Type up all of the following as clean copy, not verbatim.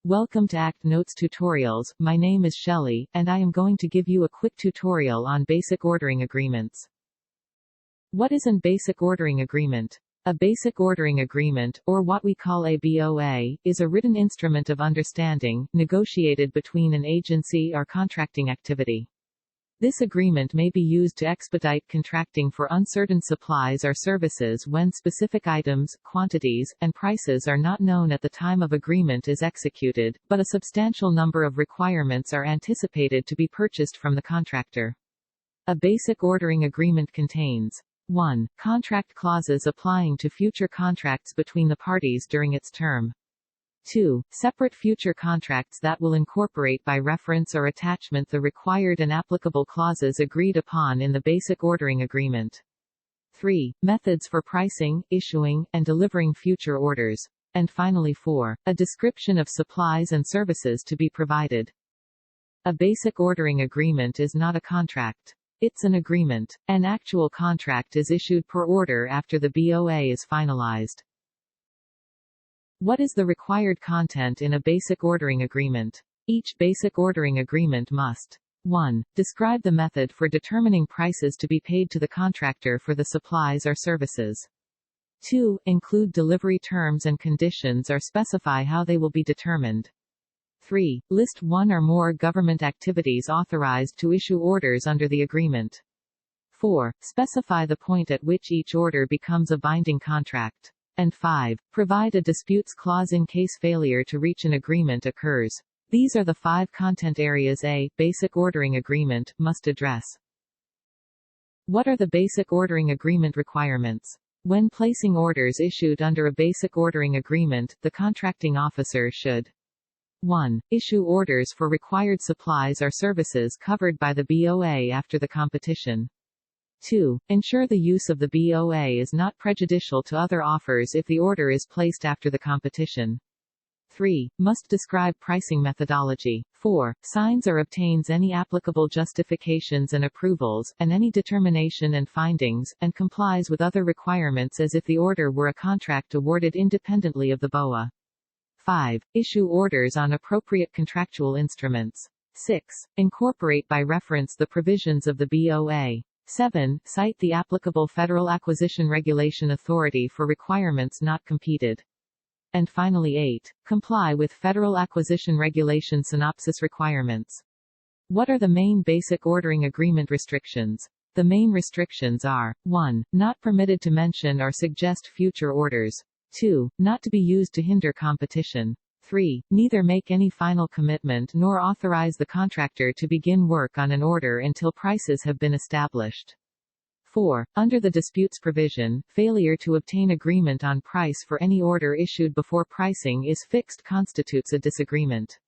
Welcome to ACT Notes Tutorials. My name is Shelley, and I am going to give you a quick tutorial on basic ordering agreements. What is an basic ordering agreement? A basic ordering agreement, or what we call a BOA, is a written instrument of understanding, negotiated between an agency or contracting activity. This agreement may be used to expedite contracting for uncertain supplies or services when specific items, quantities, and prices are not known at the time of agreement is executed, but a substantial number of requirements are anticipated to be purchased from the contractor. A basic ordering agreement contains 1. Contract clauses applying to future contracts between the parties during its term. 2. Separate future contracts that will incorporate by reference or attachment the required and applicable clauses agreed upon in the basic ordering agreement. 3. Methods for pricing, issuing, and delivering future orders. And finally 4. A description of supplies and services to be provided. A basic ordering agreement is not a contract. It's an agreement. An actual contract is issued per order after the BOA is finalized. What is the required content in a basic ordering agreement? Each basic ordering agreement must 1. Describe the method for determining prices to be paid to the contractor for the supplies or services. 2. Include delivery terms and conditions or specify how they will be determined. 3. List one or more government activities authorized to issue orders under the agreement. 4. Specify the point at which each order becomes a binding contract. And 5. Provide a disputes clause in case failure to reach an agreement occurs. These are the 5 content areas a basic ordering agreement must address. What are the basic ordering agreement requirements? When placing orders issued under a basic ordering agreement, the contracting officer should 1. Issue orders for required supplies or services covered by the BOA after the competition. 2. Ensure the use of the BOA is not prejudicial to other offers if the order is placed after the competition. 3. Must describe pricing methodology. 4. Signs or obtains any applicable justifications and approvals, and any determination and findings, and complies with other requirements as if the order were a contract awarded independently of the BOA. 5. Issue orders on appropriate contractual instruments. 6. Incorporate by reference the provisions of the BOA. 7. Cite the applicable Federal Acquisition Regulation Authority for requirements not competed. And finally 8. Comply with Federal Acquisition Regulation synopsis requirements. What are the main basic ordering agreement restrictions? The main restrictions are 1. Not permitted to mention or suggest future orders. 2. Not to be used to hinder competition. 3. Neither make any final commitment nor authorize the contractor to begin work on an order until prices have been established. 4. Under the disputes provision, failure to obtain agreement on price for any order issued before pricing is fixed constitutes a disagreement.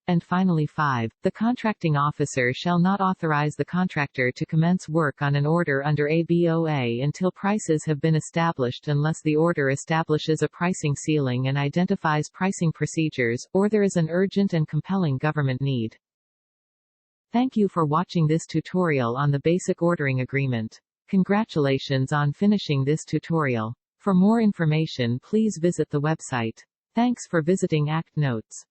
And finally 5. The contracting officer shall not authorize the contractor to commence work on an order under a BOA until prices have been established unless the order establishes a pricing ceiling and identifies pricing procedures, or there is an urgent and compelling government need. Thank you for watching this tutorial on the basic ordering agreement. Congratulations on finishing this tutorial. For more information please visit the website. Thanks for visiting ACT Notes.